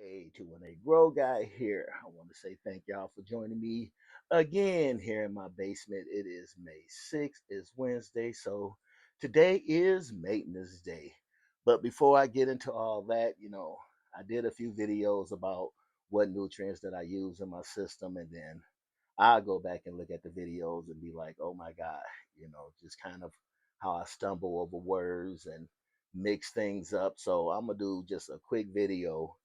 A Grow Guy here. I want to say thank y'all for joining me again here in my basement. It is May 6th, it's Wednesday, so today is maintenance day. But before I get into all that, I did a few videos about what nutrients that I use in my system, and then I'll go back and look at the videos and be like, oh my God, just kind of how I stumble over words and mix things up. So I'm gonna do just a quick video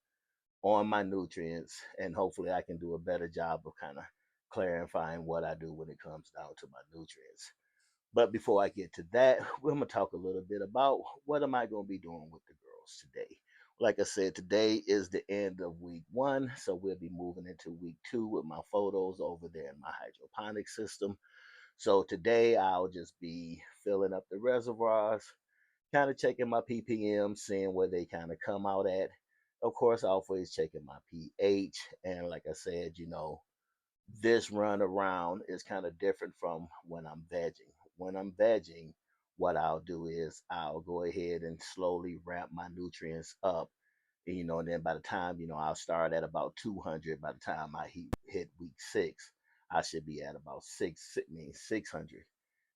on my nutrients, and hopefully I can do a better job of kind of clarifying what I do when it comes down to my nutrients. But before I get to that, we're gonna talk a little bit about what am I gonna be doing with the girls today. Like I said, today is the end of week one, so we'll be moving into week two with my photos over there in my hydroponic system. So today I'll just be filling up the reservoirs, kind of checking my ppm, seeing where they kind of come out at. Of course, always checking my pH. And like I said, this run around is kind of different from when I'm vegging. When I'm vegging, what I'll do is I'll go ahead and slowly ramp my nutrients up. And then by the time, I'll start at about 200. By the time I hit week six, I should be at about 600.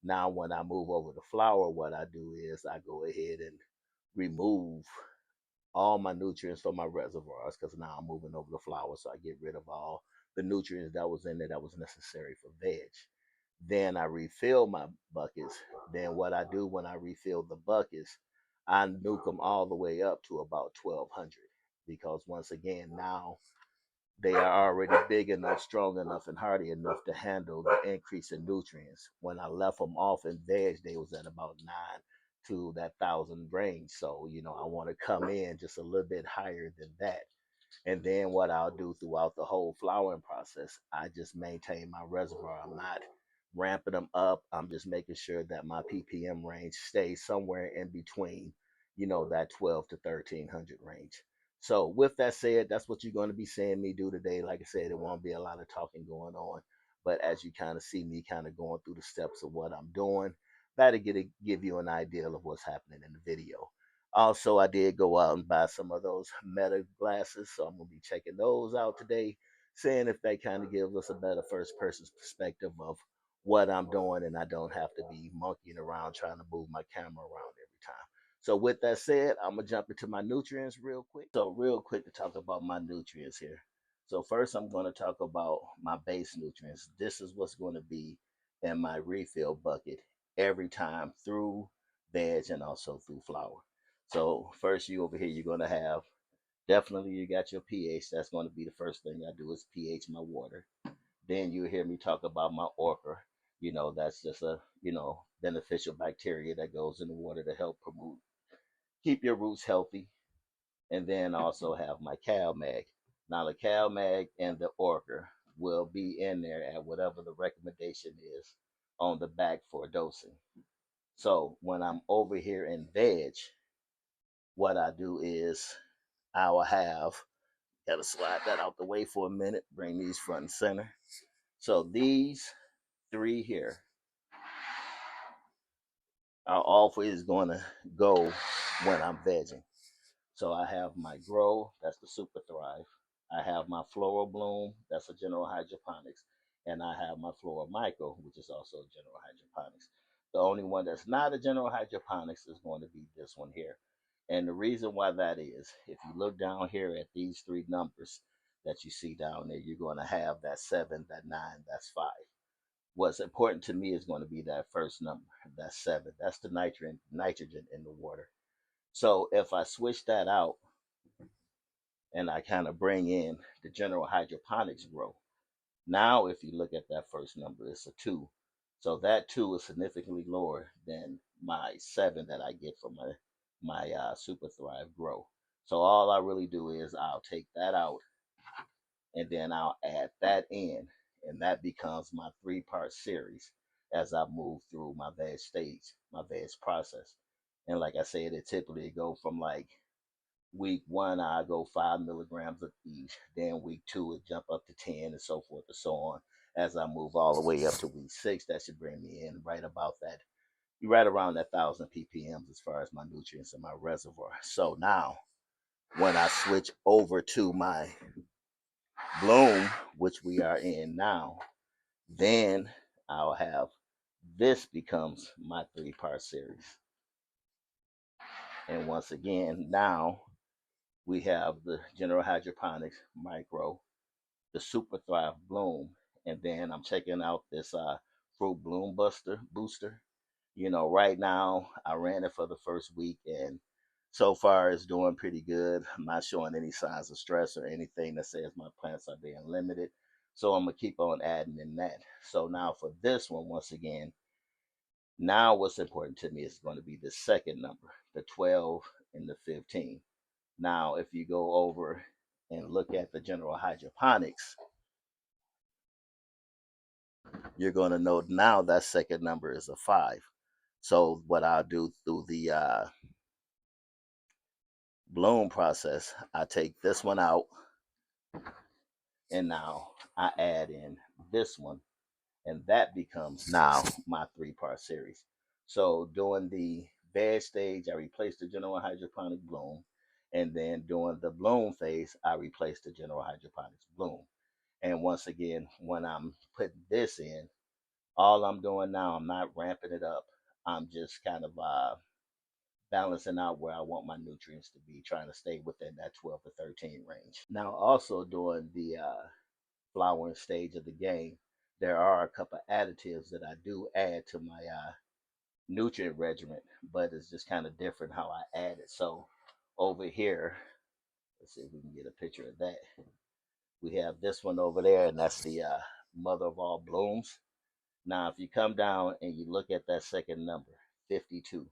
Now, when I move over to flour, what I do is I go ahead and remove all my nutrients from my reservoirs because now I'm moving over to flour, so I get rid of all the nutrients that was in there that was necessary for veg. Then I refill my buckets. Then what I do when I refill the buckets, I nuke them all the way up to about 1200 because once again now they are already big enough, strong enough, and hardy enough to handle the increase in nutrients. When I left them off in veg, they was at about 9 to that 1,000 range. So I want to come in just a little bit higher than that. And then what I'll do throughout the whole flowering process, I just maintain my reservoir. I'm not ramping them up. I'm just making sure that my ppm range stays somewhere in between, that 12 to 1300 range. So with that said, that's what you're going to be seeing me do today. Like I said, it won't be a lot of talking going on, but as you kind of see me kind of going through the steps of what I'm doing, that'll give you an idea of what's happening in the video. Also, I did go out and buy some of those meta glasses, so I'm gonna be checking those out today, seeing if they kind of give us a better first person's perspective of what I'm doing, and I don't have to be monkeying around trying to move my camera around every time. So, with that said, I'm gonna jump into my nutrients real quick. So, real quick to talk about my nutrients here. So, first, I'm going to talk about my base nutrients. This is what's going to be in my refill bucket every time through veg and also through flour. So first, you over here, you're going to have definitely you got your pH. That's going to be the first thing I do is pH my water. Then you hear me talk about my orca. That's just a beneficial bacteria that goes in the water to help promote keep your roots healthy. And then also have my cow mag. Now the cow mag and the orca will be in there at whatever the recommendation is on the back for dosing. So when I'm over here in veg, what I do is I will have, gotta slide that out the way for a minute, bring these front and center. So these three here are always gonna go when I'm vegging. So I have my Grow, that's the Super Thrive. I have my Floral Bloom, that's a General Hydroponics. And I have my Floral Micro, which is also General Hydroponics. The only one that's not a General Hydroponics is going to be this one here. And the reason why that is, if you look down here at these three numbers that you see down there, you're going to have that 7, that 9, that's 5. What's important to me is going to be that first number, that's 7. That's the nitrogen in the water. So if I switch that out and I kind of bring in the general hydroponics grow, now if you look at that first number, it's a 2. So that 2 is significantly lower than my 7 that I get from my Super Thrive grow. So all I really do is I'll take that out and then I'll add that in, and that becomes my 3-part series as I move through my veg stage, my veg process. And like I said, it typically go from like week one, I go 5 milligrams of each. Then week two, it jump up to 10, and so forth and so on. As I move all the way up to week six, that should bring me in right about that, right around that 1,000 ppm as far as my nutrients in my reservoir. So now, when I switch over to my bloom, which we are in now, then I'll have this becomes my 3-part series. And once again, now we have the General Hydroponics Micro, the Super Thrive Bloom, and then I'm checking out this Fruit Bloom Booster. Right now I ran it for the first week, and so far it's doing pretty good. I'm not showing any signs of stress or anything that says my plants are being limited. So I'm gonna keep on adding in that. So now for this one, once again, now what's important to me is going to be the second number, the 12 and the 15. Now, if you go over and look at the General Hydroponics, you're going to know now that second number is a 5. So what I'll do through the bloom process, I take this one out, and now I add in this one, and that becomes now my 3-part series. So during the bed stage, I replace the General Hydroponic bloom, and then during the bloom phase, I replace the General Hydroponics bloom. And once again, when I'm putting this in, all I'm doing now, I'm not ramping it up. I'm just kind of balancing out where I want my nutrients to be, trying to stay within that 12 to 13 range. Now, also during the flowering stage of the game, there are a couple of additives that I do add to my nutrient regimen, but it's just kind of different how I add it. So over here, let's see if we can get a picture of that. We have this one over there, and that's the mother of all blooms. Now, if you come down and you look at that second number, 52,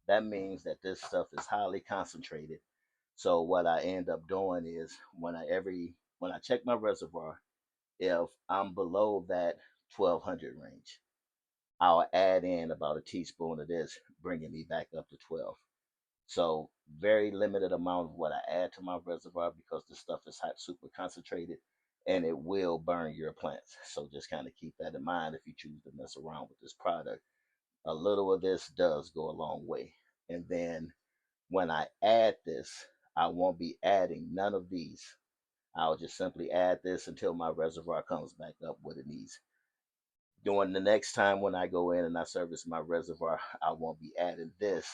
that means that this stuff is highly concentrated. So what I end up doing is when I check my reservoir, if I'm below that 1200 range, I'll add in about a teaspoon of this, bringing me back up to 12. So very limited amount of what I add to my reservoir because the stuff is hot, super concentrated, and it will burn your plants. So just kind of keep that in mind if you choose to mess around with this product. A little of this does go a long way. And then when I add this, I won't be adding none of these. I'll just simply add this until my reservoir comes back up what it needs. During the next time when I go in and I service my reservoir, I won't be adding this.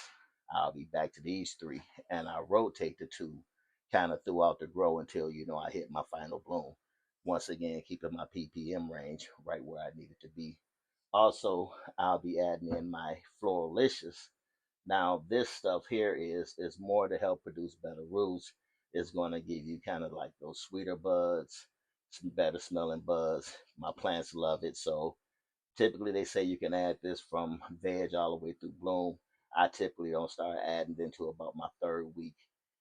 I'll be back to these 3, and I rotate the 2 kind of throughout the grow until I hit my final bloom. Once again, keeping my ppm range right where I need it to be. Also, I'll be adding in my Floralicious. Now, this stuff here is more to help produce better roots. It's going to give you kind of like those sweeter buds, some better smelling buds. My plants love it, so typically, they say you can add this from veg all the way through bloom. I typically don't start adding it until about my 3rd week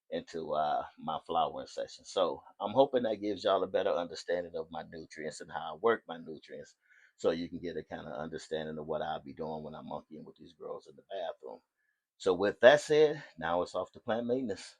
into my flowering session. So I'm hoping that gives y'all a better understanding of my nutrients and how I work my nutrients, so you can get a kind of understanding of what I'll be doing when I'm monkeying with these girls in the bathroom. So with that said, now it's off to plant maintenance.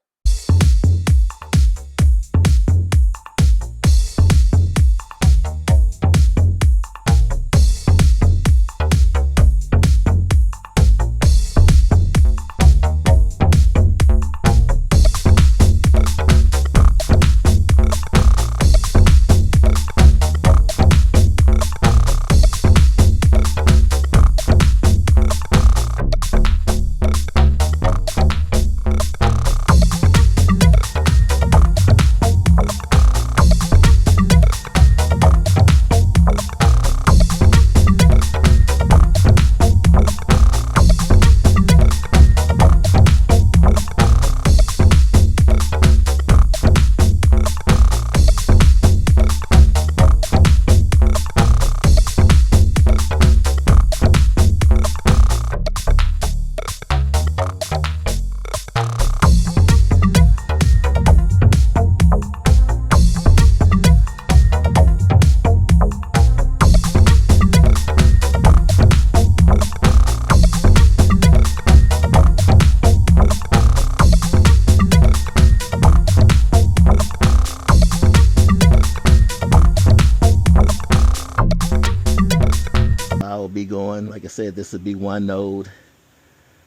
I will be going, like I said, this would be 1 node.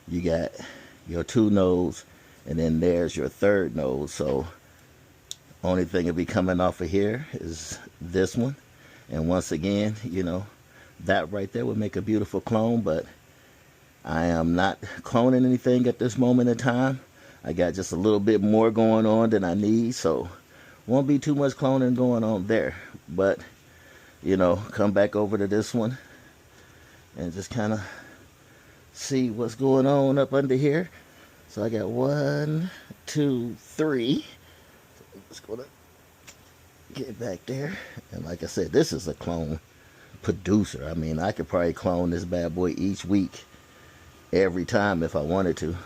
You got your 2 nodes, and then there's your third node. So only thing that'll be coming off of here is this one. And once again, you know, that right there would make a beautiful clone, but I am not cloning anything at this moment in time. I got just a little bit more going on than I need, so won't be too much cloning going on there. But, you know, come back over to this one and just kind of see what's going on up under here. So I got 1, 2, 3. Let's go to get back there. And like I said, this is a clone producer. I mean, I could probably clone this bad boy each week, every time if I wanted to.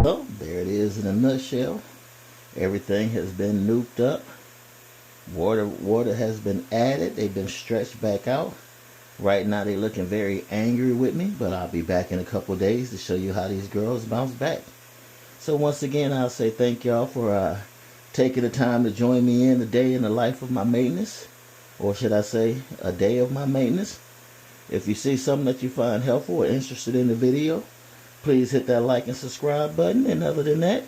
So there it is in a nutshell. Everything has been nuked up. Water has been added. They've been stretched back out. Right now they're looking very angry with me, but I'll be back in a couple days to show you how these girls bounce back. So once again, I'll say thank y'all for taking the time to join me in a day in the life of my maintenance, or should I say a day of my maintenance. If you see something that you find helpful or interested in the video, please hit that like and subscribe button. And other than that,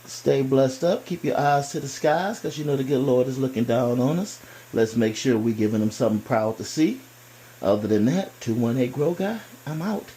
stay blessed up. Keep your eyes to the skies, because you know the good Lord is looking down on us. Let's make sure we're giving him something proud to see. Other than that, 218 Grow Guy, I'm out.